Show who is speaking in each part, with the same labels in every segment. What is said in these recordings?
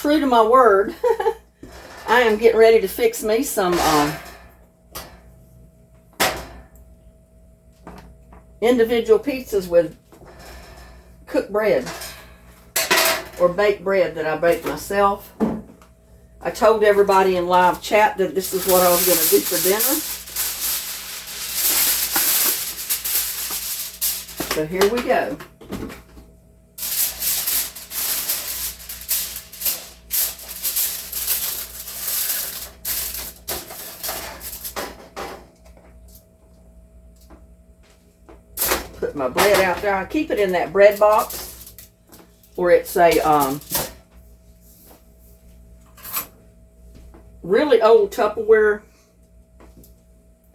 Speaker 1: true to my word, I am getting ready to fix me some individual pizzas with cooked bread or baked bread that I bake myself. I told everybody in live chat that this is what I was going to do for dinner. So here we go. Put my bread out there. I keep it in that bread box, or it's a really old Tupperware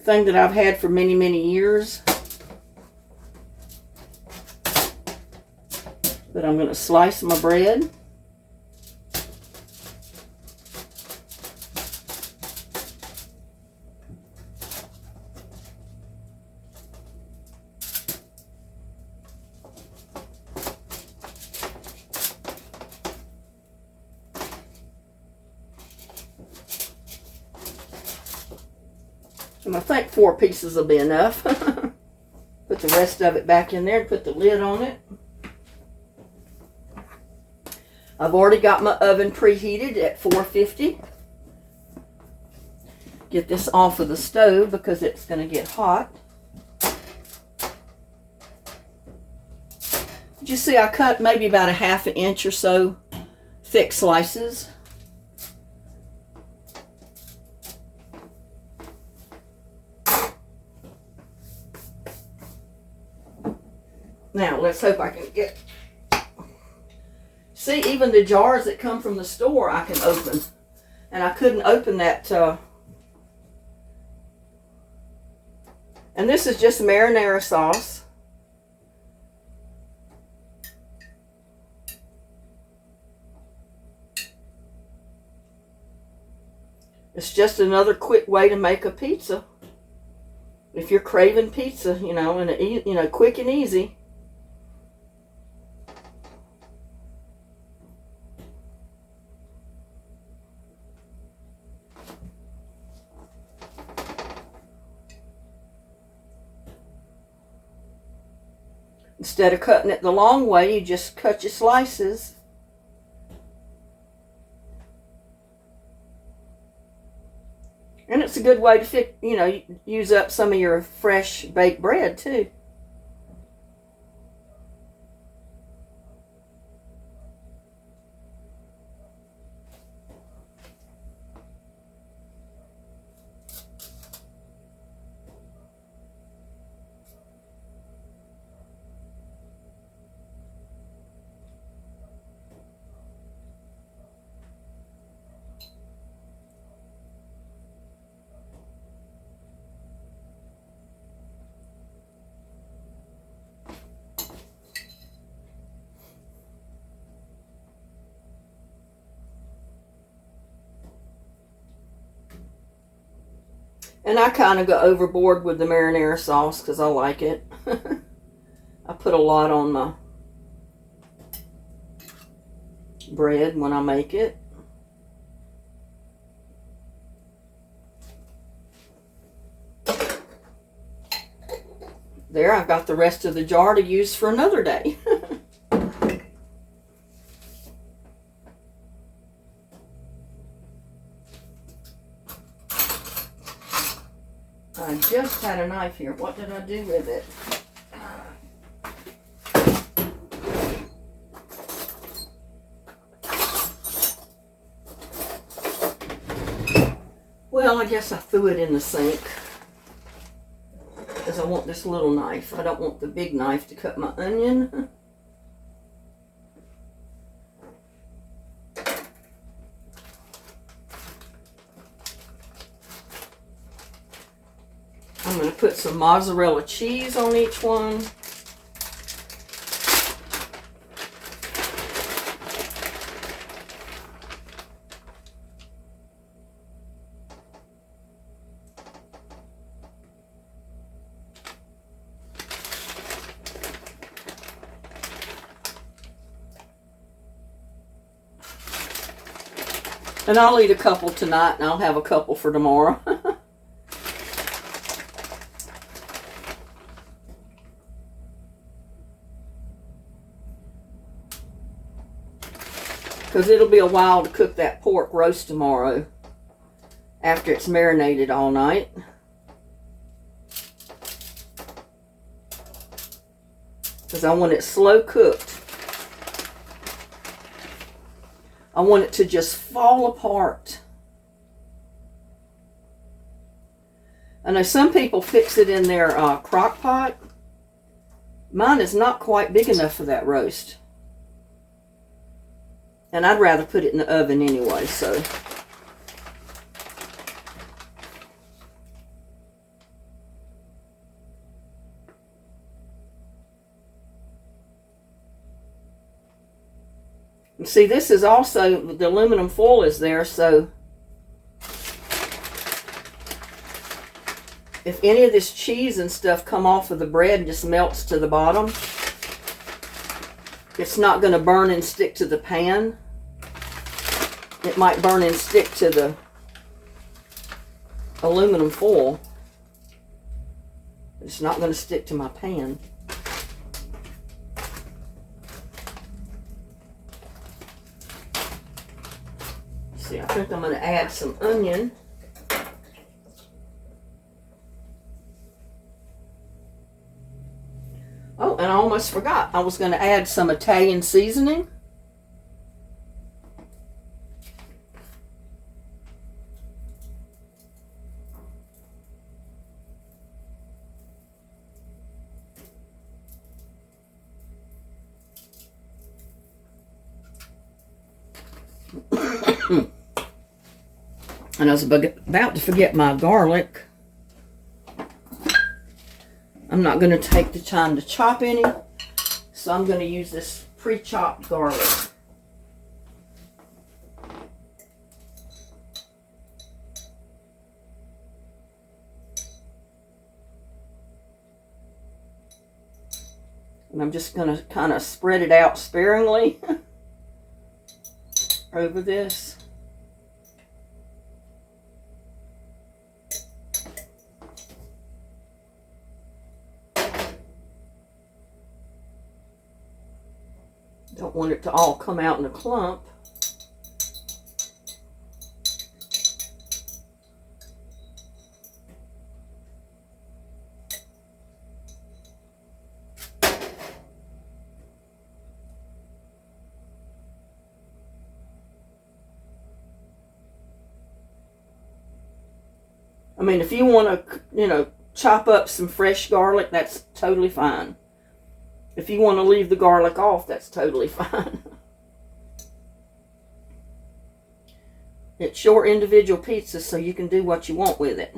Speaker 1: thing that I've had for many, many years. But I'm going to slice my bread. And I think 4 pieces will be enough. Put the rest of it back in there and put the lid on it. I've already got my oven preheated at 450. Get this off of the stove because it's going to get hot. Did you see I cut maybe about a ½ an inch or so thick slices? Now, let's hope I can get... See, even the jars that come from the store I can open. And I couldn't open that... And this is just marinara sauce. It's just another quick way to make a pizza. If you're craving pizza, you know, and quick and easy. Instead of cutting it the long way, you just cut your slices. And it's a good way to use up some of your fresh baked bread too. And I kind of go overboard with the marinara sauce because I like it. I put a lot on my bread when I make it. There, I've got the rest of the jar to use for another day. I just had a knife here. What did I do with it? Well, I guess I threw it in the sink because I want this little knife. I don't want the big knife to cut my onion. I'm going to put some mozzarella cheese on each one. And I'll eat a couple tonight, and I'll have a couple for tomorrow. Because it'll be a while to cook that pork roast tomorrow after it's marinated all night. Because I want it slow cooked. I want it to just fall apart. I know some people fix it in their crock pot. Mine is not quite big enough for that roast. And I'd rather put it in the oven anyway, so. And see, this is also, the aluminum foil is there, so if any of this cheese and stuff come off of the bread and just melts to the bottom, it's not going to burn and stick to the pan. It might burn and stick to the aluminum foil. It's not going to stick to my pan. See, I think I'm going to add some onion. Oh, and I almost forgot. I was going to add some Italian seasoning. And I was about to forget my garlic. I'm not going to take the time to chop any, so I'm going to use this pre-chopped garlic. And I'm just going to kind of spread it out sparingly over this. Don't want it to all come out in a clump. I mean, if you want to, chop up some fresh garlic, that's totally fine. If you want to leave the garlic off, that's totally fine. It's your individual pizza, so you can do what you want with it.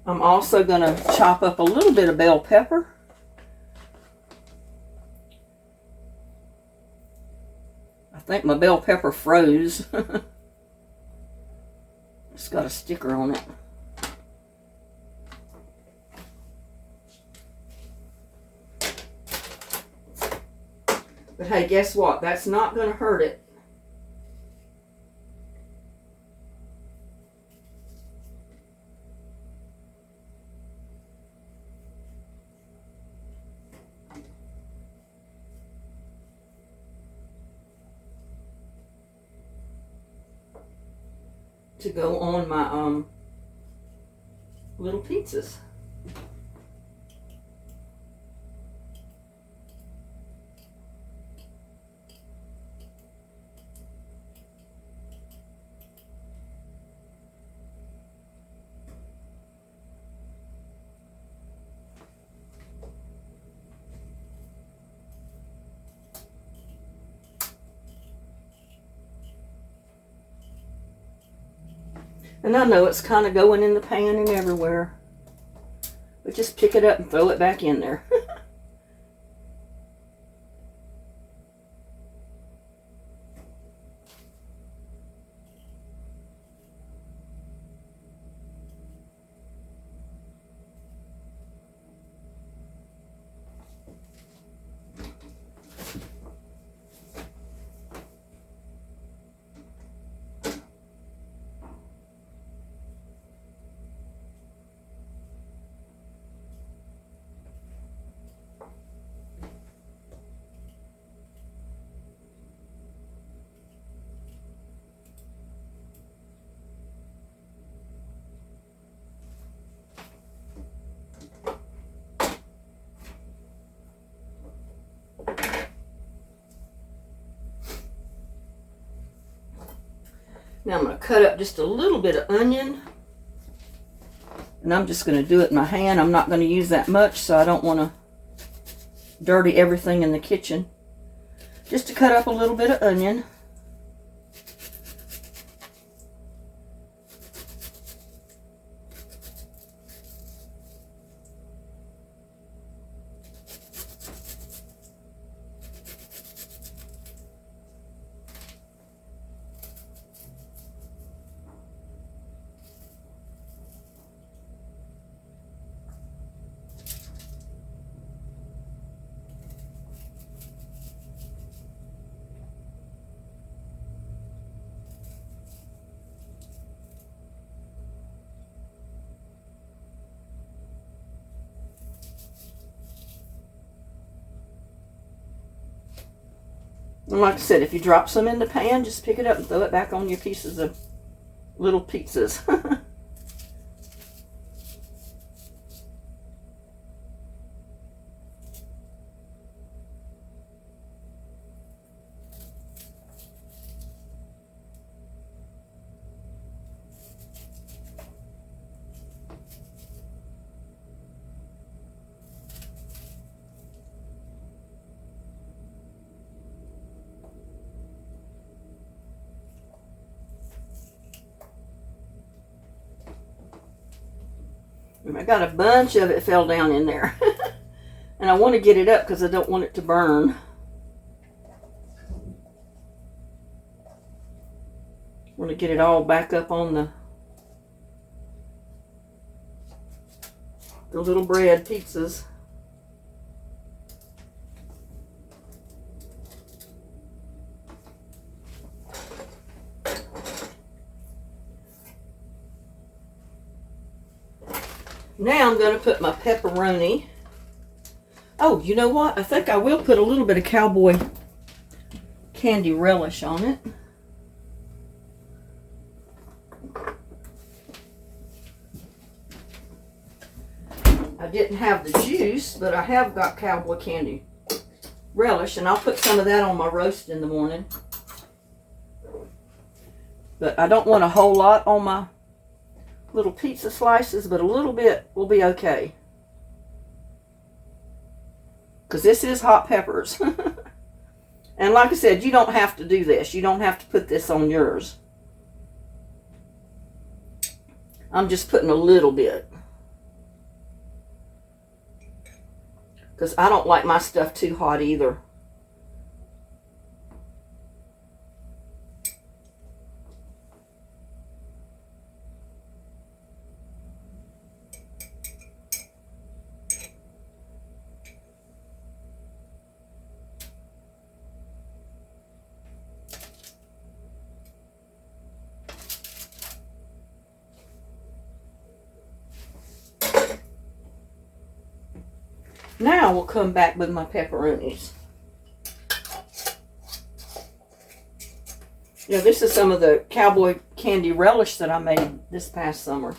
Speaker 1: I'm also going to chop up a little bit of bell pepper. I think my bell pepper froze. It's got a sticker on it. But hey, guess what? That's not going to hurt it. To go on my little pizzas. And I know it's kind of going in the pan and everywhere. But just pick it up and throw it back in there. Now I'm going to cut up just a little bit of onion. And I'm just going to do it in my hand. I'm not going to use that much, so I don't want to dirty everything in the kitchen. Just to cut up a little bit of onion. And like I said, if you drop some in the pan, just pick it up and throw it back on your pieces of little pizzas. I got a bunch of it fell down in there. And I want to get it up because I don't want it to burn. I want to get it all back up on the little bread pizzas. Now I'm going to put my pepperoni. Oh, you know what? I think I will put a little bit of cowboy candy relish on it. I didn't have the juice, but I have got cowboy candy relish, and I'll put some of that on my roast in the morning. But I don't want a whole lot on my little pizza slices, but a little bit will be okay. Because this is hot peppers. And like I said, you don't have to do this. You don't have to put this on yours. I'm just putting a little bit. Because I don't like my stuff too hot either. Now we'll come back with my pepperonis. Yeah, this is some of the cowboy candy relish that I made this past summer.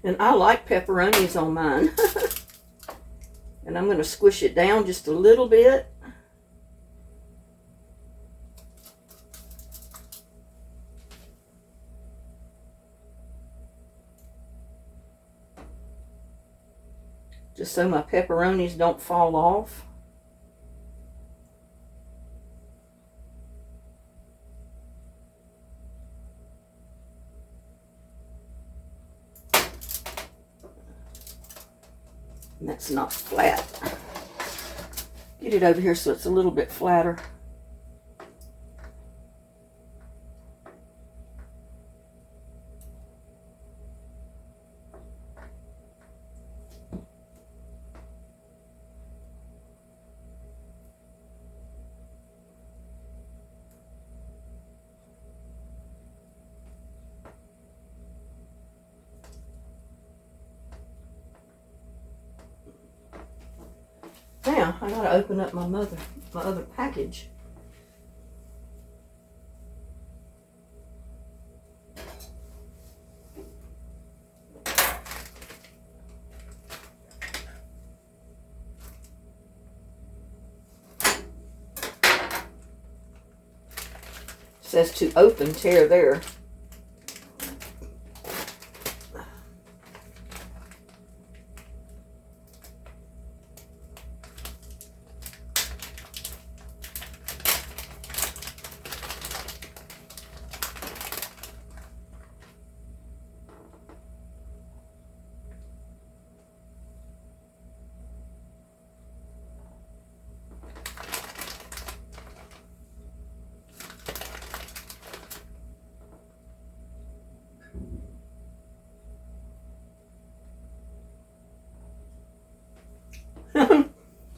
Speaker 1: And I like pepperonis on mine. And I'm going to squish it down just a little bit. Just so my pepperonis don't fall off. And that's not flat. Get it over here so it's a little bit flatter. Now, I gotta open up my other package. Says to open, tear there.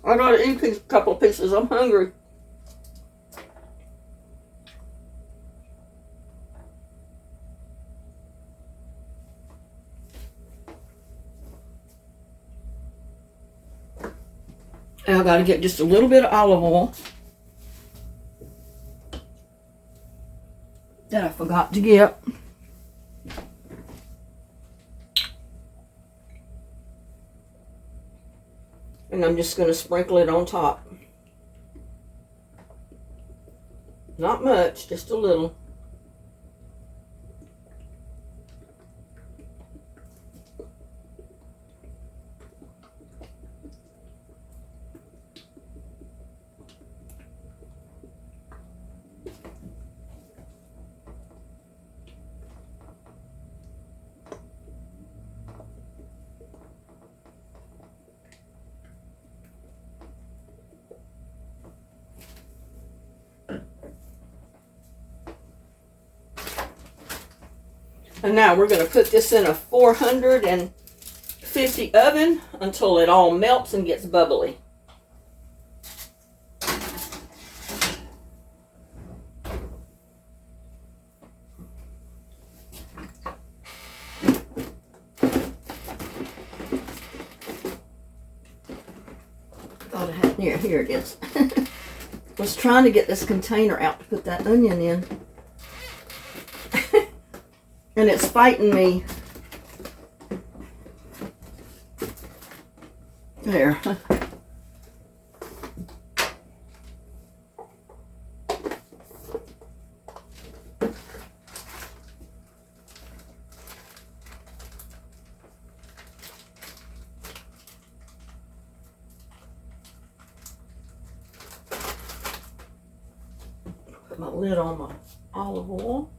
Speaker 1: I gotta eat a couple of pieces. I'm hungry. And I gotta get just a little bit of olive oil that I forgot to get. And I'm just going to sprinkle it on top. Not much, just a little. And now we're going to put this in a 450 oven until it all melts and gets bubbly. Thought I had, here it is. Was trying to get this container out to put that onion in. And it's fighting me. There. Put my lid on my olive oil.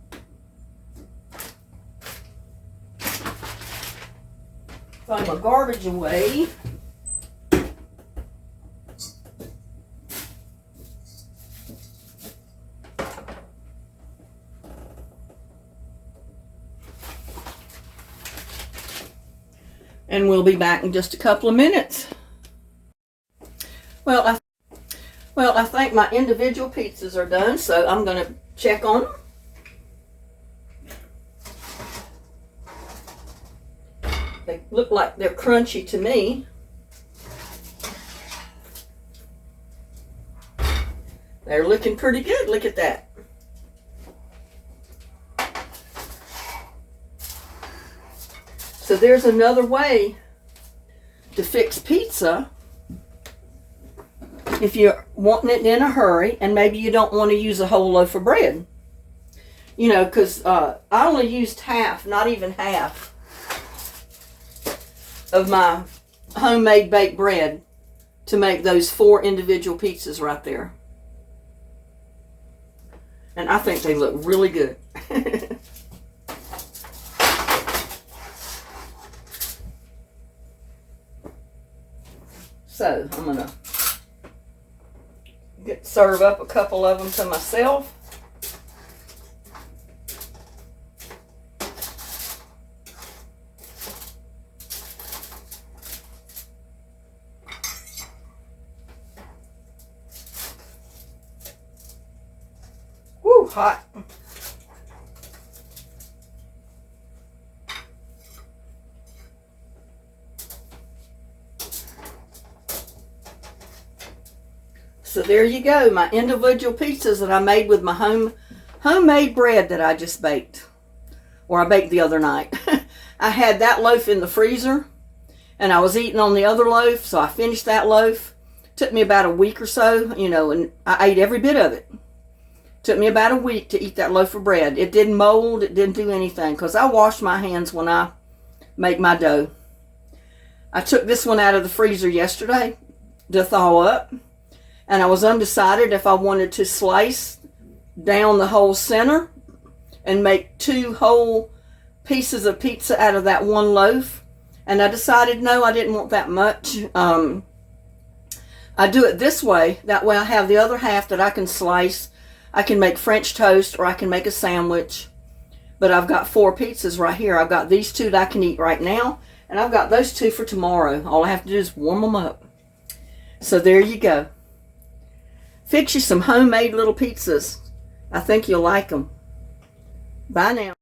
Speaker 1: Throw my garbage away. And we'll be back in just a couple of minutes. Well, I think my individual pizzas are done, so I'm going to check on them. They look like they're crunchy to me. They're looking pretty good. Look at that. So there's another way to fix pizza if you're wanting it in a hurry and maybe you don't want to use a whole loaf of bread. You know, because I only used half, not even half, of my homemade baked bread to make those 4 individual pizzas right there. And I think they look really good. So I'm gonna serve up a couple of them to myself. Hot. there you go, my individual pizzas that I made with my homemade bread that I just baked, or I baked the other night. I had that loaf in the freezer, and I was eating on the other loaf, so I finished that loaf. Took me about a week or so, you know, and I ate every bit of it. Took me about a week to eat that loaf of bread. It didn't mold, it didn't do anything, because I wash my hands when I make my dough. I took this one out of the freezer yesterday to thaw up, and I was undecided if I wanted to slice down the whole center and make 2 whole pieces of pizza out of that one loaf. And I decided no, I didn't want that much. I do it this way. That way I have the other half that I can slice. I can make French toast, or I can make a sandwich. But I've got 4 pizzas right here. I've got these 2 that I can eat right now, and I've got those 2 for tomorrow. All I have to do is warm them up. So there you go. Fix you some homemade little pizzas. I think you'll like them. Bye now.